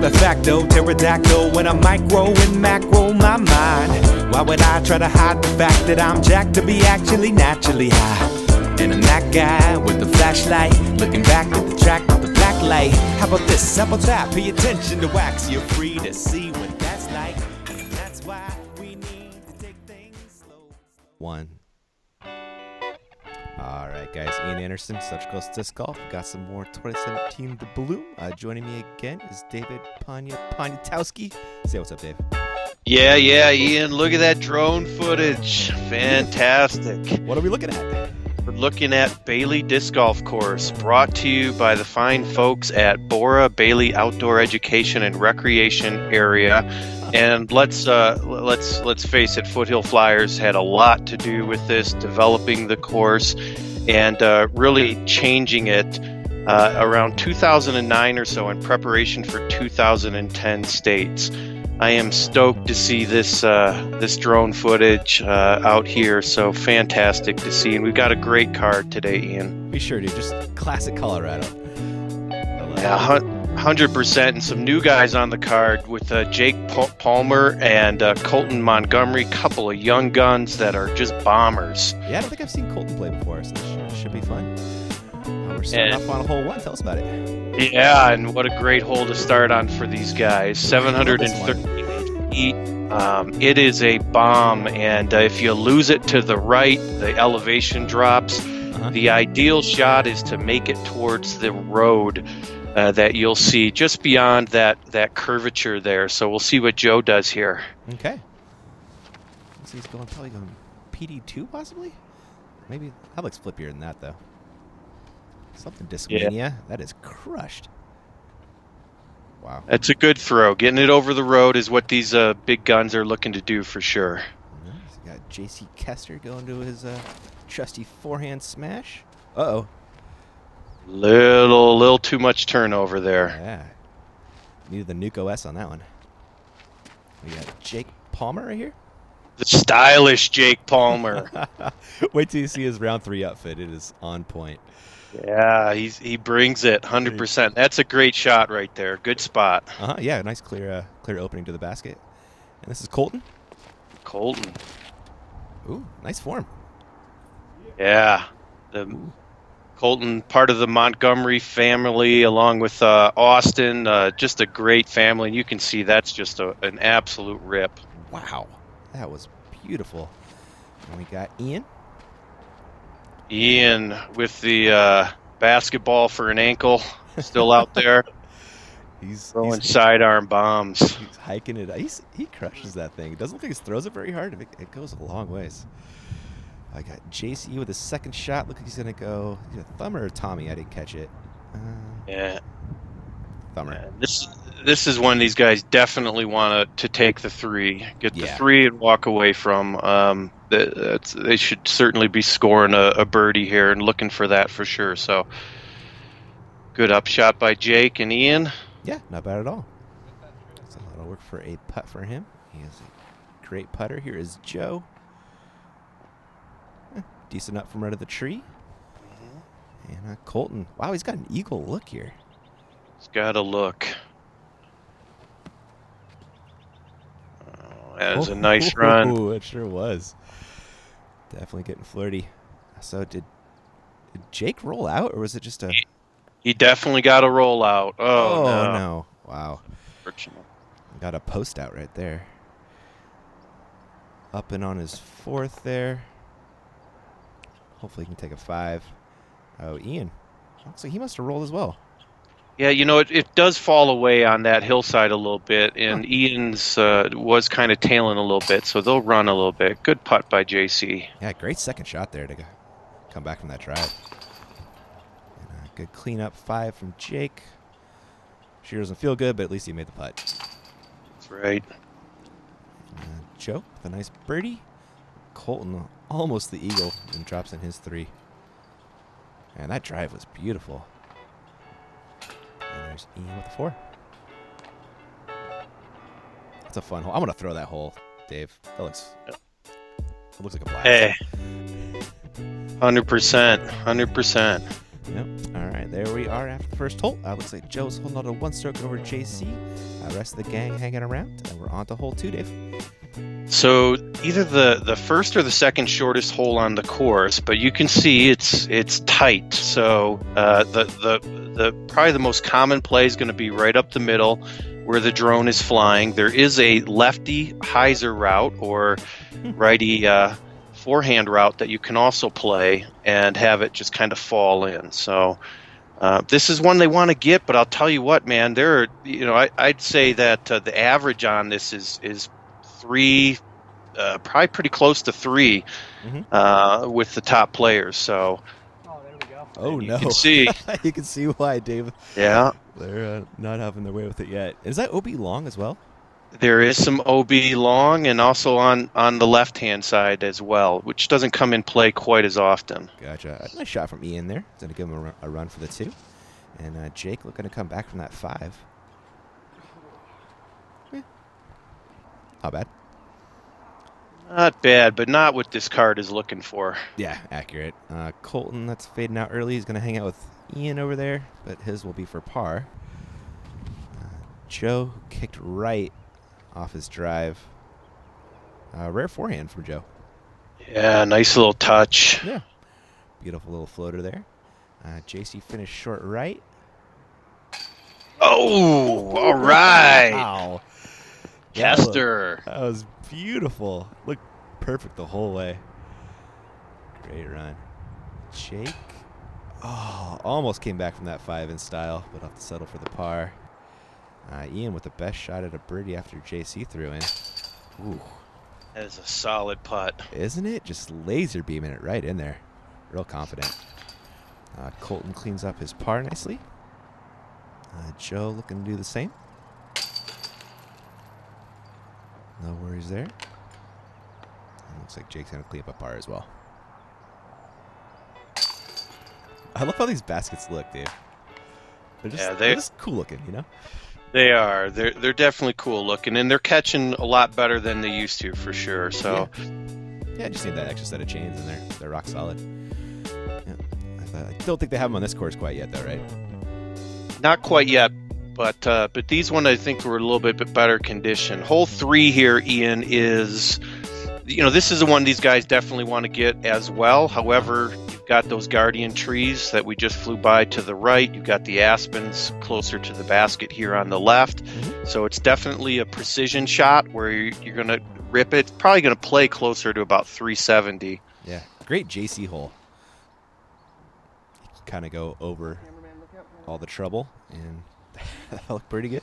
matter of fact though, pterodactyl when I'm micro and macro my mind. Why would I try to hide the fact that I'm jacked to be actually naturally high? And I'm that guy with the flashlight, looking back at the track with the black light. How about this, how about that? Pay attention to wax, you're free to see what that's like. And that's why we need to take things slow. One. All right, guys. Ian Anderson, Such Coast Disc Golf. Got some more 2017 The Bloom. Joining me again is David Poniatowski. Say what's up, Dave. Yeah, Ian. Look at that drone footage. Fantastic. What are we looking at? We're looking at Bailey Disc Golf Course, brought to you by the fine folks at Bora Bailey Outdoor Education and Recreation Area. And let's face it, Foothill Flyers had a lot to do with this, developing the course and really changing it around 2009 or so in preparation for 2010 states. I am stoked to see this drone footage out here. So fantastic to see, and we've got a great card today, Ian. Be sure, dude. Just classic Colorado. Yeah, 100%, and some new guys on the card with Jake Palmer and Colton Montgomery, couple of young guns that are just bombers. Yeah, I don't think I've seen Colton play before, so this should be fun. We're starting off on hole one. Tell us about it. Yeah, and what a great hole to start on for these guys. 730 feet. It is a bomb, and if you lose it to the right, the elevation drops. The ideal shot is to make it towards the road that you'll see just beyond that curvature there. So we'll see what Joe does here. Okay. He's probably going PD2 possibly? Maybe that looks flippier than that though. Something Discmania. Yeah. That is crushed. Wow. That's a good throw. Getting it over the road is what these big guns are looking to do for sure. Nice. Got JC Kester going to his trusty forehand smash. Uh-oh. Little too much turnover there. Yeah. Needed the Nuke OS on that one. We got Jake Palmer right here. The stylish Jake Palmer. Wait till you see his round 3 outfit. It is on point. Yeah, he brings it 100%. That's a great shot right there. Good spot. Yeah, nice clear opening to the basket. And this is Colton. Ooh, nice form. Yeah. Colton, part of the Montgomery family, along with Austin, just a great family. And you can see that's just an absolute rip. Wow, that was beautiful. And we got Ian. Ian with the basketball for an ankle, still out there. he's throwing sidearm bombs. He's hiking it. He crushes that thing. It doesn't look like he throws it very hard. It goes a long ways. I got JC with his second shot. Look like he's going to go either Thumber or Tommy. I didn't catch it. Yeah. Thumber. This is one these guys definitely want to take the three. Get the three and walk away from. They should certainly be scoring a birdie here and looking for that for sure. So good upshot by Jake and Ian. Yeah, not bad at all. So that'll work for a putt for him. He is a great putter. Here is Joe. Decent up from right of the tree. And Colton. Wow, he's got an eagle look here. He's got a look. Oh, that was a nice run. Ooh, it sure was. Definitely getting flirty. So did Jake roll out, or was it just a... He definitely got a roll out. Oh no. Wow. Got a post out right there. Up and on his fourth there. Hopefully he can take a 5. Oh, Ian. Looks like he must have rolled as well. Yeah, it does fall away on that hillside a little bit, and Ian's was kind of tailing a little bit, so they'll run a little bit. Good putt by JC. Yeah, great second shot there to come back from that drive. And good cleanup 5 from Jake. Sure doesn't feel good, but at least he made the putt. That's right. Joe with a nice birdie. Colton almost the eagle and drops in his 3. And that drive was beautiful. And there's Ian with the 4. That's a fun hole. I'm going to throw that hole, Dave. It looks like a blast. Hey. 100%. Yep. All right, there we are after the first hole. Looks like Joe's holding on to 1 stroke over JC. Rest of the gang hanging around, and we're on to hole 2, Dave. So either the first or the second shortest hole on the course, but you can see it's tight. So the probably the most common play is going to be right up the middle where the drone is flying. There is a lefty hyzer route or righty forehand route that you can also play and have it just kind of fall in. So this is one they want to get, but I'll tell you what, man, I'd say that the average on this is 3, probably pretty close to 3 with the top players. So oh, you no. can see. You can see why, Dave. Yeah. They're not having their way with it yet. Is that OB long as well? There is some OB long and also on the left-hand side as well, which doesn't come in play quite as often. Gotcha. Nice shot from Ian there. Going to give him a run for the 2. And Jake looking to come back from that 5. Not bad. Not bad, but not what this card is looking for. Yeah, accurate. Colton, that's fading out early. He's going to hang out with Ian over there, but his will be for par. Joe kicked right off his drive. Rare forehand from Joe. Yeah, nice little touch. Yeah. Beautiful little floater there. JC finished short right. Oh, all right. Wow. Kester. That was beautiful. Looked perfect the whole way. Great run. Jake. Oh, almost came back from that 5 in style, but off to settle for the par. Ian with the best shot at a birdie after JC threw in. Ooh. That is a solid putt. Isn't it? Just laser beaming it right in there. Real confident. Colton cleans up his par nicely. Joe looking to do the same. No worries there. Looks like Jake's going to clean up a par as well. I love how these baskets look, Dave. They're just cool looking, you know? They are. They're definitely cool looking, and they're catching a lot better than they used to, for sure. So, yeah, just need that extra set of chains, and they're rock solid. Yeah. I don't think they have them on this course quite yet, though, right? Not quite yet, but these ones I think were a little bit better condition. Hole 3 here, Ian, is, this is the one these guys definitely want to get as well. However, you've got those guardian trees that we just flew by to the right. You've got the aspens closer to the basket here on the left. Mm-hmm. So it's definitely a precision shot where you're going to rip it. It's probably going to play closer to about 370. Yeah, great JC hole. You can kind of go over all the trouble, and that looked pretty good.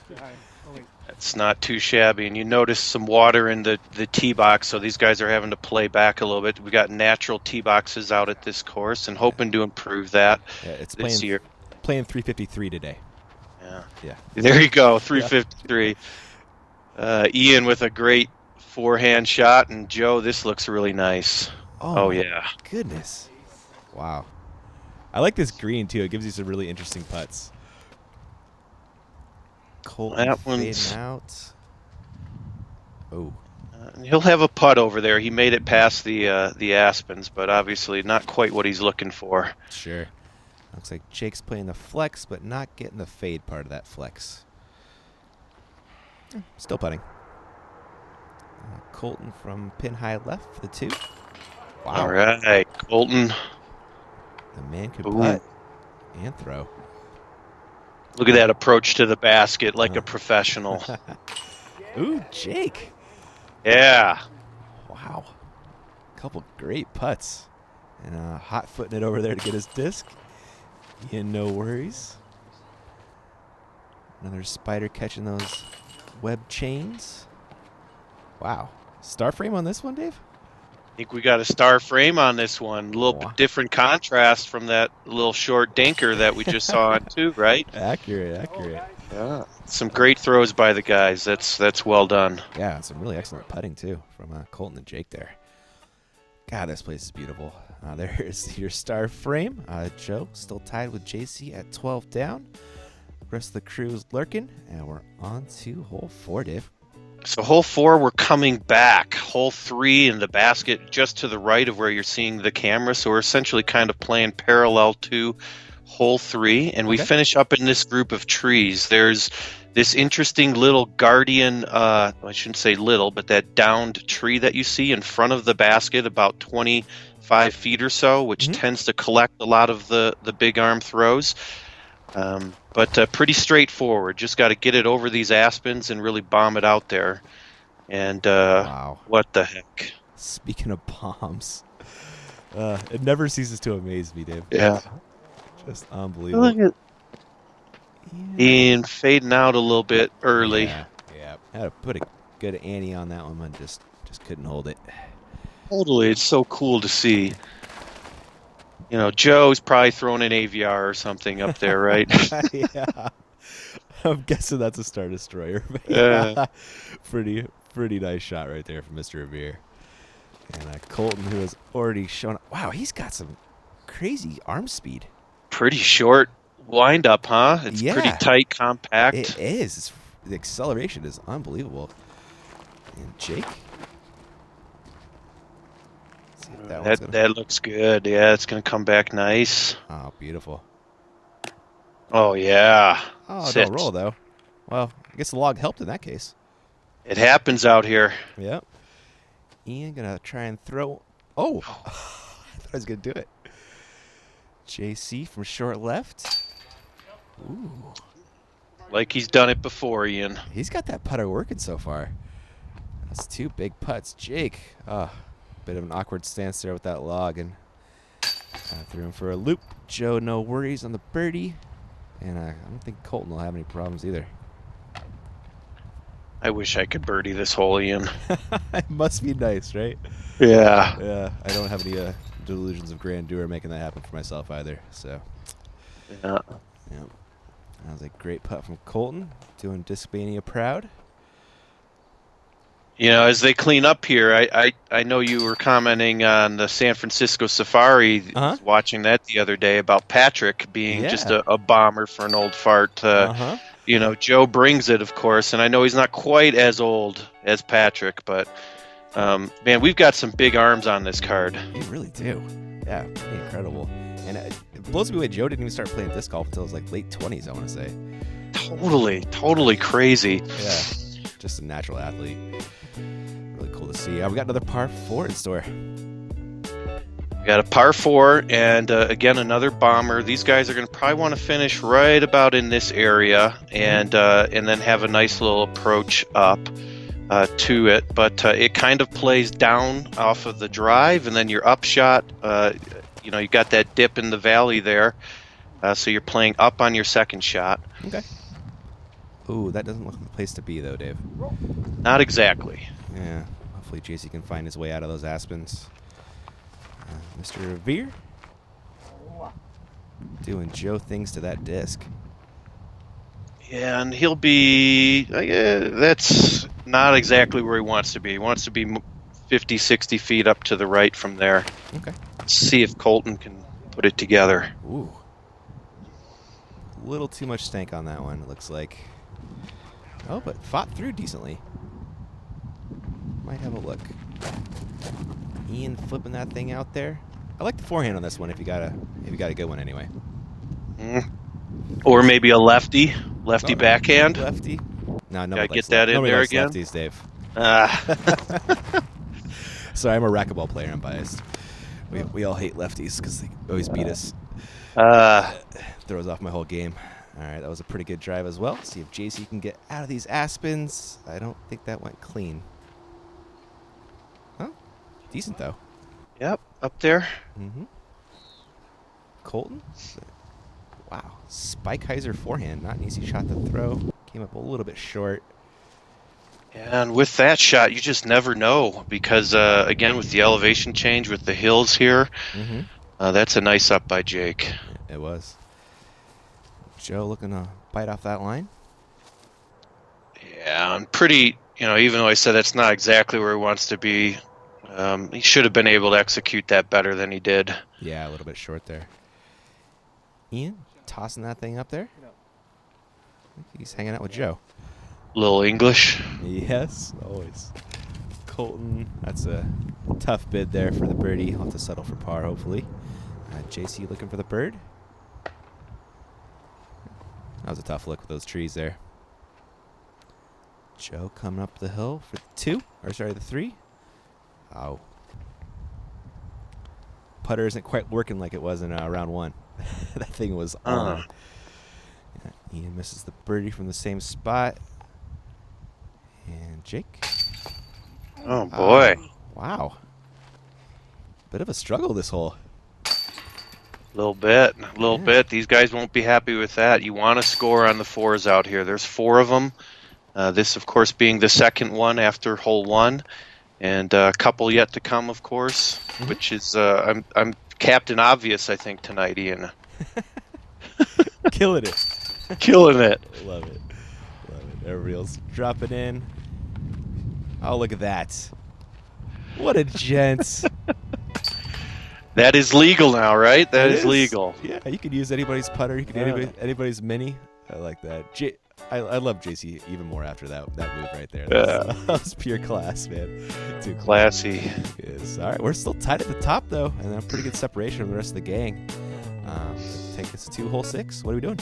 It's not too shabby, and you notice some water in the tee box, so these guys are having to play back a little bit. We got natural tee boxes out at this course, and hoping to improve that. Yeah, it's this year. Playing 353 today. Yeah. There you go, 353. Ian with a great forehand shot, and Joe, this looks really nice. Oh yeah. Goodness. Wow. I like this green too. It gives you some really interesting putts. Colton fading out. Oh. He'll have a putt over there. He made it past the aspens, but obviously not quite what he's looking for. Sure. Looks like Jake's playing the flex, but not getting the fade part of that flex. Still putting. Colton from pin high left for the 2. Wow. All right, Colton. The man could putt and throw. Look at that approach to the basket like a professional. Ooh, Jake. Yeah. Wow. Couple great putts. And hot footing it over there to get his disc. Ian, no worries. Another spider catching those web chains. Wow. Star frame on this one, Dave? I think we got a star frame on this one. A little bit different contrast from that little short dinker that we just saw on 2, right? Accurate. Yeah. Some great throws by the guys. That's well done. Yeah, some really excellent putting, too, from Colton and Jake there. God, this place is beautiful. There's your star frame. Joe still tied with JC at 12 down. Rest of the crew is lurking, and we're on to hole 4, Dave. So hole 4, we're coming back. Hole 3 in the basket just to the right of where you're seeing the camera. So we're essentially kind of playing parallel to hole 3, and we Okay. finish up in this group of trees. There's this interesting little guardian, I shouldn't say little, but that downed tree that you see in front of the basket, about 25 feet or so, which tends to collect a lot of the big arm throws. But pretty straightforward. Just got to get it over these aspens and really bomb it out there. And Wow. what the heck? Speaking of bombs, it never ceases to amaze me, Dave. Yeah. Just unbelievable. Look at Ian fading out a little bit early. Yeah. I had to put a good ante on that one, but just couldn't hold it. Totally. It's so cool to see. You know, Joe's probably throwing an AVR or something up there, right? Yeah. I'm guessing that's a Star Destroyer. Yeah. Pretty nice shot right there from Mr. Rovere. And Colton, who has already shown... Wow, he's got some crazy arm speed. Pretty short wind up, huh? It's pretty tight, compact. It is. The acceleration is unbelievable. And Jake? Let's see if That looks good. Yeah, it's going to come back nice. Oh, beautiful. Oh, yeah. Oh, Sit. don't roll, though. Well, I guess the log helped in that case. It happens out here. Yep. Ian gonna try and throw. Oh, I thought I was gonna do it. JC from short left. Ooh, Like he's done it before, Ian. he's got that putter working so far. That's 2 big putts. Jake, bit of an awkward stance there with that log, and threw him for a loop. Joe, no worries on the birdie, and I don't think Colton will have any problems either. I wish I could birdie this hole, Ian. It must be nice, right? Yeah. Yeah, I don't have any delusions of grandeur making that happen for myself either. So, Yeah. yeah, that was a great putt from Colton, doing Discmania proud. You know, as they clean up here, I know you were commenting on the San Francisco Safari, watching that the other day about Patrick being just a bomber for an old fart. You know, Joe brings it, of course, and I know he's not quite as old as Patrick, but, man, we've got some big arms on this card. You really do. Yeah, pretty incredible. And it blows me away. Joe didn't even start playing disc golf until his late 20s, I want to say. Totally crazy. Yeah, just a natural athlete. Really cool to see. We got another par 4 in store. We got a par 4 and, again, another bomber. These guys are going to probably want to finish right about in this area and then have a nice little approach up to it. But it kind of plays down off of the drive, and then your upshot, you know, you got that dip in the valley there. So you're playing up on your second shot. Okay. Ooh, that doesn't look like the place to be, though, Dave. Not exactly. Yeah. Hopefully JC can find his way out of those aspens. Mr. Rovere doing Joe things to that disc. Yeah, and he'll be... that's not exactly where he wants to be. He wants to be 50, 60 feet up to the right from there. Okay. Let's see if Colton can put it together. Ooh. A little too much stank on that one, it looks like. Oh, but fought through decently. Might have a look. Ian flipping that thing out there. I like the forehand on this one if you got a good one anyway. Or maybe a lefty backhand. Lefty. No, Gotta get that in there again. Lefties, Dave. Ah. Sorry, I'm a racquetball player. I'm biased. We all hate lefties because they always beat us. Throws off my whole game. All right, that was a pretty good drive as well. See if JC can get out of these aspens. I don't think that went clean. Huh? Decent, though. Yep, up there. Mm-hmm. Colton? Wow. Spikeheiser forehand. Not an easy shot to throw. Came up a little bit short. And with that shot, you just never know because, again, with the elevation change with the hills here, that's a nice up by Jake. It was. Joe looking to bite off that line. Yeah, I'm pretty, you know, even though I said that's not exactly where he wants to be, he should have been able to execute that better than he did. Yeah, a little bit short there. Ian, tossing that thing up there. I think he's hanging out with Joe. Little English. Yes, always. Colton, that's a tough bid there for the birdie. He'll have to settle for par, hopefully. JC looking for the bird. was a tough look with those trees there. Joe coming up the hill for the 3. Oh. Putter isn't quite working like it was in round 1. That thing was on. Yeah, Ian misses the birdie from the same spot. And Jake. Oh, boy. Wow. Bit of a struggle this hole. A little bit. These guys won't be happy with that. You want to score on the 4s out here. There's 4 of them. This, of course, being the second one after hole 1. And a couple yet to come, of course, which is I'm Captain Obvious, I think, tonight, Ian. Killing it. Killing it. Love it. Everybody else dropping in. Oh, look at that. What a gent. That is legal now, right? That is legal. Yeah, you could use anybody's putter. You could anybody's mini. I like that. I love JC even more after that move right there. That was pure class, man. Too classy. Yes. All right, we're still tight at the top though, and a pretty good separation from the rest of the gang. Take us to hole 6. What are we doing?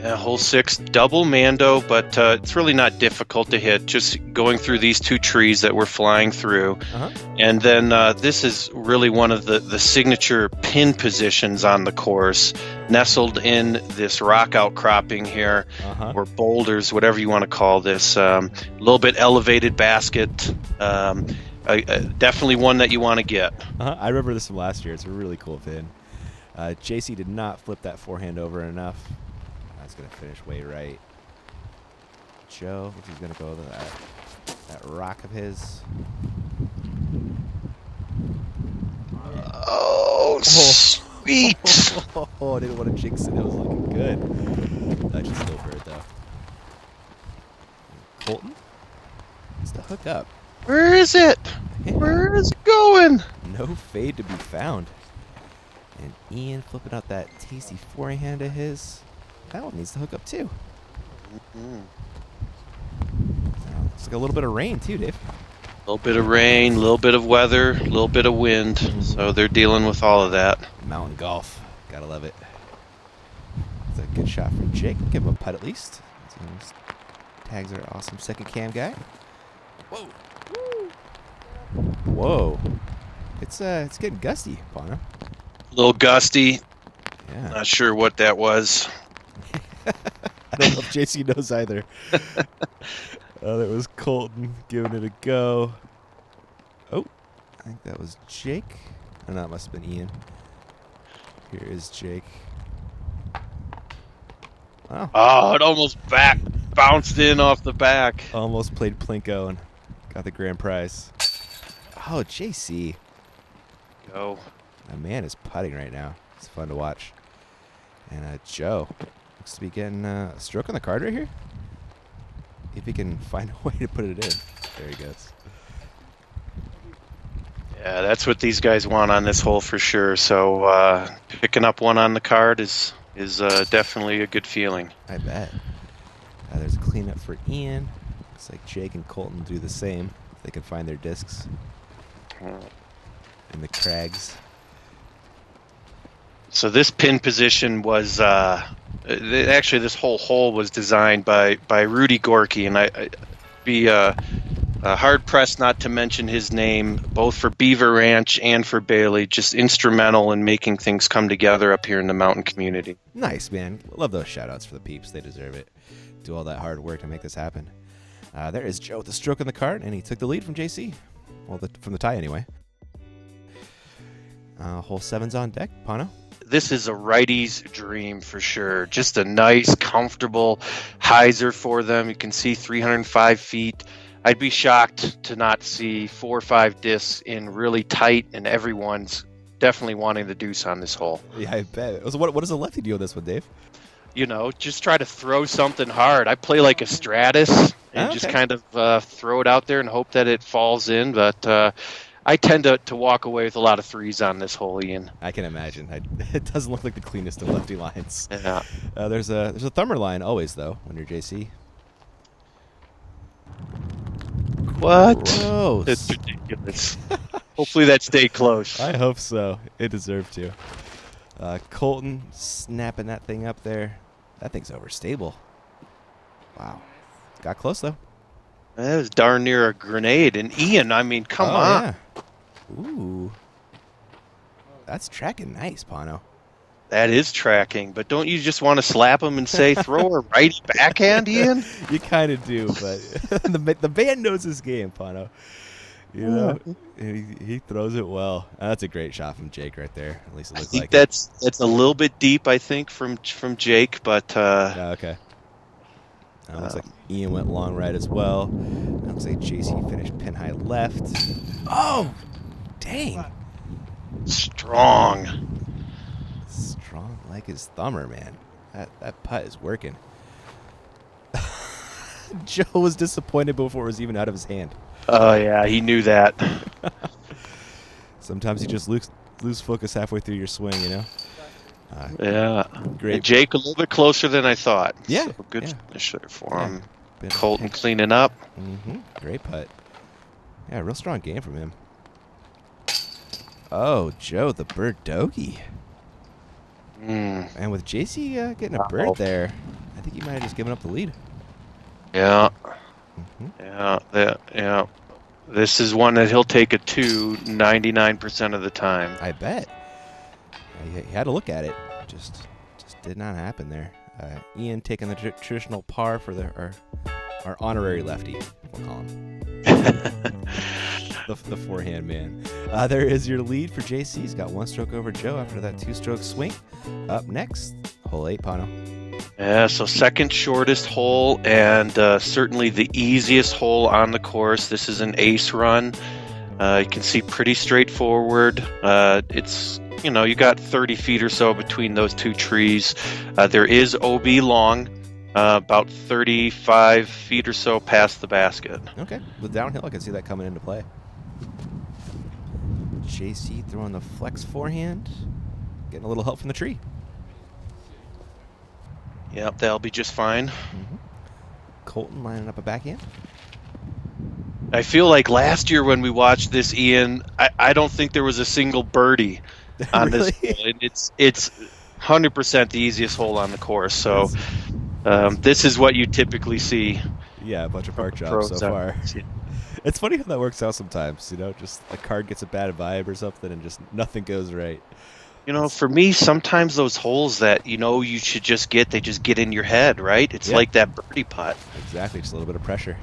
Yeah, hole 6, double Mando, but it's really not difficult to hit. Just going through these 2 trees that we're flying through. And then this is really one of the signature pin positions on the course, nestled in this rock outcropping here, or boulders, whatever you want to call this. A little bit elevated basket. Definitely one that you want to get. I remember this from last year. It's a really cool pin. JC did not flip that forehand over enough. That's going to finish way right. Joe, he's going to go to that rock of his. Oh, sweet. Oh, I didn't want to jinx it. It was looking good. That should still bird, though. Colton needs to hook up. Where is it? Where is it going? No fade to be found. And Ian flipping out that tasty forehand of his. That one needs to hook up too. It's like a little bit of rain too, Dave. A little bit of rain, a little bit of weather, a little bit of wind. So they're dealing with all of that. Mountain golf. Gotta love it. It's a good shot from Jake. Give him a putt at least. Tags our awesome second cam guy. Whoa. Whoa. It's getting gusty, Bono. A little gusty. Yeah. Not sure what that was. I don't know if JC knows either. That was Colton giving it a go. Oh, I think that was Jake. Oh, no, it must have been Ian. Here is Jake. Wow. Oh, it almost bounced in off the back. Almost played Plinko and got the grand prize. Oh, JC. Go. That man is putting right now. It's fun to watch. And Joe looks to be getting a stroke on the card right here. If he can find a way to put it in. There he goes. Yeah, that's what these guys want on this hole for sure. So picking up one on the card is definitely a good feeling. I bet. There's a cleanup for Ian. Looks like Jake and Colton do the same. If they can find their discs in the crags. So this pin position was actually this whole hole was designed by Rudy Gorky, and I'd be hard pressed not to mention his name, both for Beaver Ranch and for Bailey. Just instrumental in making things come together up here in the mountain community. Nice, man. Love those shout outs for the peeps. They deserve it. Do all that hard work to make this happen. There is Joe with the stroke in the cart, and he took the lead from JC. Well, from the tie anyway. Hole 7's on deck. Pano? This is a righty's dream for sure. Just a nice, comfortable hyzer for them. You can see 305 feet. I'd be shocked to not see 4 or 5 discs in really tight, and everyone's definitely wanting the deuce on this hole. Yeah, I bet. What does a lefty do on this one, Dave? You know, just try to throw something hard. I play like a Stratus and just kind of throw it out there and hope that it falls in, but I tend to walk away with a lot of 3s on this hole, Ian. I can imagine. It doesn't look like the cleanest of lefty lines. Yeah. There's a thumber line always, though, when you're JC. What? Gross. It's ridiculous. Hopefully that stayed close. I hope so. It deserved to. Colton snapping that thing up there. That thing's overstable. Wow. Got close, though. That was darn near a grenade. And Ian, I mean, come on. Yeah. Ooh. That's tracking nice, Pano. That is tracking, but don't you just want to slap him and say, throw a righty backhand, Ian? You kind of do, but the band knows his game, Pano. You know, he throws it well. That's a great shot from Jake right there. At least it looks like that's a little bit deep, I think, from Jake, but okay. Looks like Ian went long right as well. Looks like JC finished pin high left. Oh, dang! Strong like his thumber, man. That putt is working. Joe was disappointed before it was even out of his hand. Oh yeah, he knew that. Sometimes you just lose focus halfway through your swing, you know. Yeah, great. And Jake a little bit closer than I thought. Yeah, so good finish there for him. Been Colton cleaning up. Great putt. Yeah, real strong game from him. Oh, Joe, the bird doggy. And with JC getting a bird there, I think he might have just given up the lead. Yeah. Yeah. This is one that he'll take a 2 99% of the time. I bet. He had to look at it. Just did not happen there. Ian taking the traditional par for our honorary lefty, we'll call him. the forehand man. There is your lead for JC. He's got 1 stroke over Joe after that 2-stroke swing. Up next, hole 8, Pano. Yeah, so second shortest hole and certainly the easiest hole on the course. This is an ace run. You can see pretty straightforward. It's, you got 30 feet or so between those 2 trees. There is OB long, about 35 feet or so past the basket. Okay, the downhill, I can see that coming into play. JC throwing the flex forehand, getting a little help from the tree. Yep, that'll be just fine. Colton lining up a backhand. I feel like last year when we watched this, Ian, I don't think there was a single birdie on Really? this hole. It's 100% the easiest hole on the course. So this is what you typically see. Yeah, a bunch of park jobs so far. It's funny how that works out sometimes, just a card gets a bad vibe or something and just nothing goes right. For me, sometimes those holes that, you should just get, they just get in your head, right? It's like that birdie putt. Exactly, just a little bit of pressure.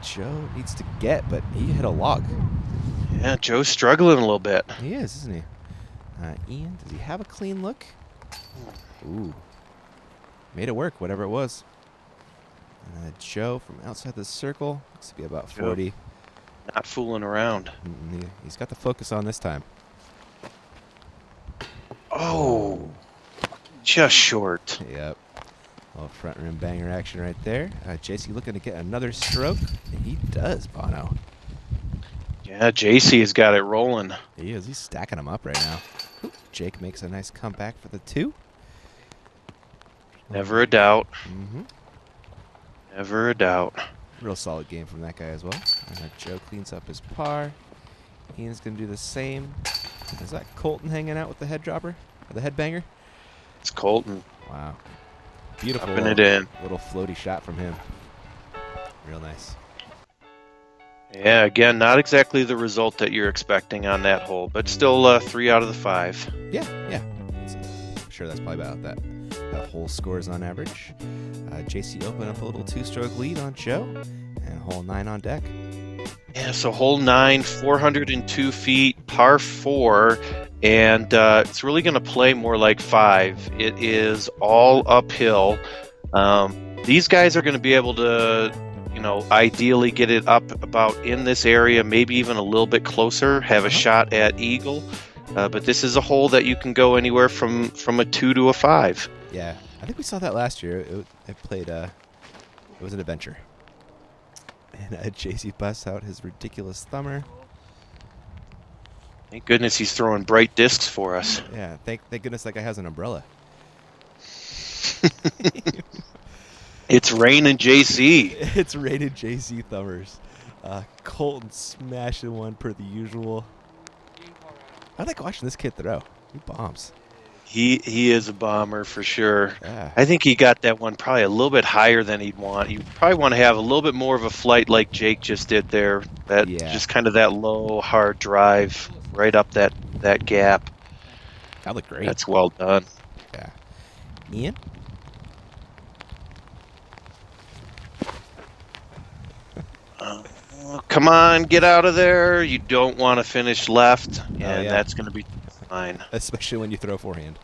Joe needs to get, but he hit a log. Yeah, Joe's struggling a little bit. He is, isn't he? Ian, does he have a clean look? Ooh. Made it work, whatever it was. Joe from outside the circle. Looks to be about 40. Not fooling around. He's got the focus on this time. Oh, just short. Yep. Little front rim banger action right there. JC looking to get another stroke. And he does, Bono. Yeah, JC has got it rolling. He is. He's stacking them up right now. Jake makes a nice comeback for the 2. Never a doubt. Mm-hmm. Never a doubt. Real solid game from that guy as well. And Joe cleans up his par. Ian's going to do the same. Is that Colton hanging out with the head dropper? Or the head banger? It's Colton. Wow. Beautiful. Upping it in. Little floaty shot from him. Real nice. Yeah, again, not exactly the result that you're expecting on that hole, but still 3 out of the 5. Yeah. I'm sure that's probably about that hole scores on average. JC opened up a little 2-stroke lead on Joe, and hole 9 on deck. Yeah, so hole 9, 402 feet, par 4, and it's really going to play more like 5. It is all uphill. These guys are going to be able to, ideally get it up about in this area, maybe even a little bit closer, have a shot at eagle. But this is a hole that you can go anywhere from a 2 to a 5. Yeah, I think we saw that last year. It played. It was an adventure. And JC busts out his ridiculous thumber. Thank goodness he's throwing bright discs for us. Yeah, thank goodness that guy has an umbrella. It's raining JC. It's raining JC thumbers. Colton smashing one per the usual. I like watching this kid throw. He bombs. He is a bomber for sure. Yeah. I think he got that one probably a little bit higher than he'd want. You probably want to have a little bit more of a flight like Jake just did there. That Yeah. just kind of that low, hard drive right up that gap. That looked great. That's well done. Yeah. Ian? Come on, get out of there. You don't want to finish left, and yeah. that's going to be fine. Especially when you throw forehand.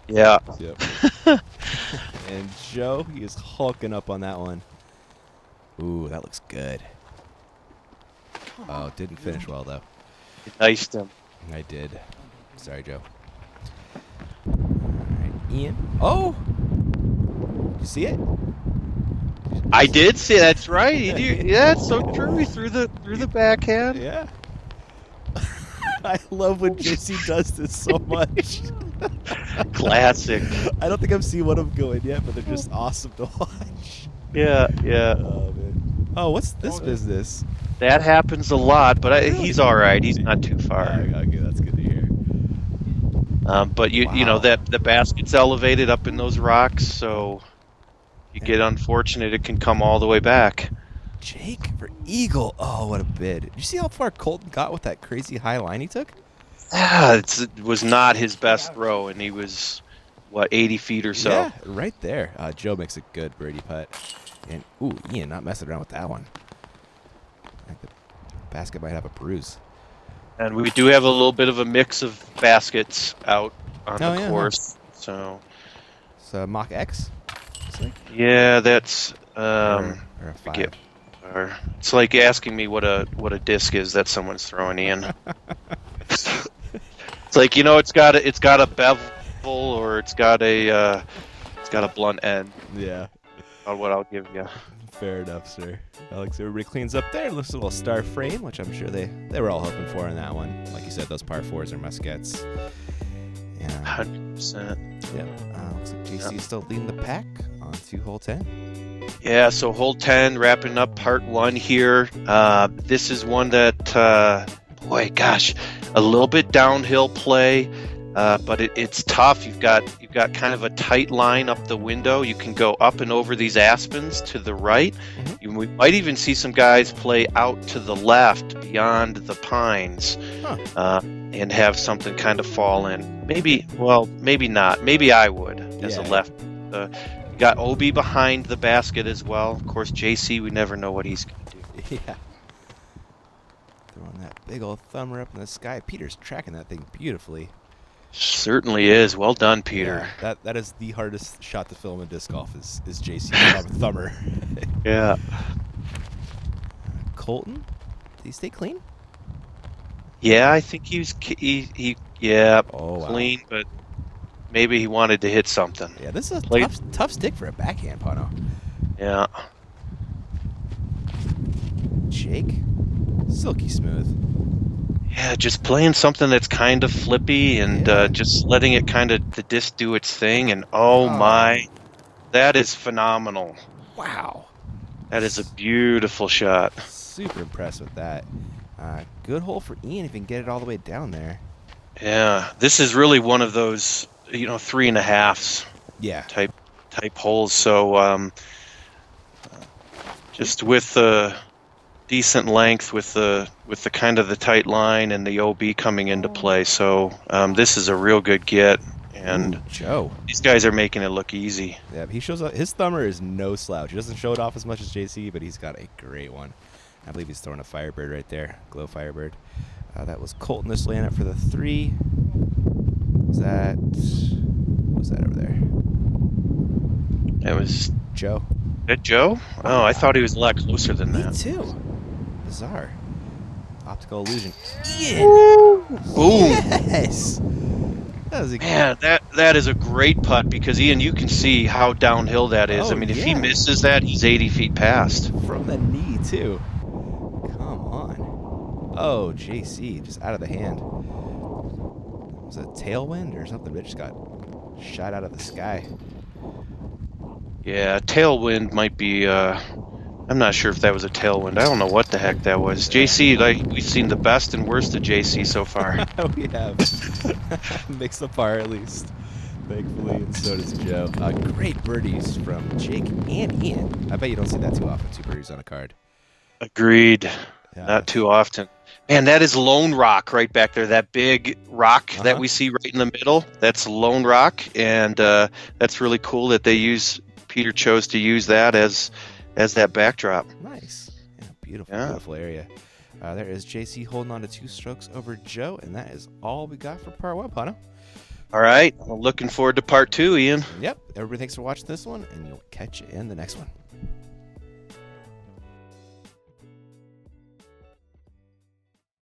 Yeah. Yep. And Joe, he is hulking up on that one. Ooh, that looks good. Oh, didn't finish well, though. You iced him. I did. Sorry, Joe. All right, Ian. Oh! You see it? I did see. That's right. Yeah, it's so true. He threw the backhand. Yeah. I love when JC does this so much. Classic. I don't think I've seen one of them going yet, but they're just awesome to watch. Yeah. Oh, man. Oh, what's this business? That happens a lot, but he's all right. He's not too far. Okay, that's good to hear. But you know that the basket's elevated up in those rocks, so if you get unfortunate, it can come all the way back. Jake for eagle. Oh, what a bid. Did you see how far Colton got with that crazy high line he took? Yeah, it was not his best throw, and he was, 80 feet or so. Yeah, right there. Joe makes a good birdie putt. And, ooh, Ian not messing around with that one. I think the basket might have a bruise. And we do have a little bit of a mix of baskets out on the course. So It's Mach X? yeah, that's Or a 5. it's like asking me what a disc is that someone's throwing in. It's like, it's got a bevel, or it's got a blunt end. Yeah. On what I'll give you. Fair enough, sir. Alex, everybody cleans up there. Looks a little star frame, which I'm sure they were all hoping for in that one. Like you said, those par 4s are muskets. Yeah. 100%. Yep. Looks like JC is still leading the pack on to hole 10. Yeah, so hole 10, wrapping up part 1 here. This is one that, a little bit downhill play, but it's tough. You've got kind of a tight line up the window. You can go up and over these aspens to the right. Mm-hmm. We might even see some guys play out to the left beyond the pines, and have something kind of fall in. Maybe not. Maybe I would as a left. You got Obi behind the basket as well. Of course, JC, we never know what he's going to do. Yeah. Throwing that big old thumber up in the sky. Peter's tracking that thing beautifully. Certainly is. Well done, Peter. Yeah, that is the hardest shot to film in disc golf is JC thumber. Yeah. Colton, did he stay clean? Yeah, I think he Oh, clean, but maybe he wanted to hit something. Yeah, this is a tough stick for a backhand, Pano. Yeah. Jake, silky smooth. Yeah, just playing something that's kind of flippy and just letting it the disc do its thing. And oh my, that is phenomenal. Wow. That is a beautiful shot. Super impressed with that. Good hole for Ian if he can get it all the way down there. Yeah, this is really one of those, 3.5s. Yeah. Type holes. So just with the decent length, with the kind of the tight line and the OB coming into play. So this is a real good get. And Joe, these guys are making it look easy. Yeah, he shows up. His thumber is no slouch. He doesn't show it off as much as JC, but he's got a great one. I believe he's throwing a Firebird right there. Glow Firebird. That was Colton this laying up for the 3. What was that over there? It was Joe. that Joe? Oh, I thought he was a lot closer than that. Me too. Bizarre. Optical illusion. Ian! Boom! Yes! Man, that is a great putt because, Ian, you can see how downhill that is. Oh, I mean, if he misses that, he's 80 feet past. From the knee, too. Come on. Oh, JC, just out of the hand. Was it a tailwind or something? It just got shot out of the sky. Yeah, tailwind might be, I'm not sure if that was a tailwind. I don't know what the heck that was. JC, we've seen the best and worst of JC so far. We have. Mixed apart, at least. Thankfully, and so does Joe. Great birdies from Jake and Ian. I bet you don't see that too often, 2 birdies on a card. Agreed. Yeah. Not too often. Man, that is Lone Rock right back there. That big rock that we see right in the middle. That's Lone Rock, and that's really cool that Peter chose to use that as that backdrop. Nice. Yeah, beautiful area. There is JC holding on to 2 strokes over Joe, and that is all we got for part 1, Pano. All right. Well, looking forward to part 2, Ian. Yep. Everybody, thanks for watching this one, and you'll catch you in the next one.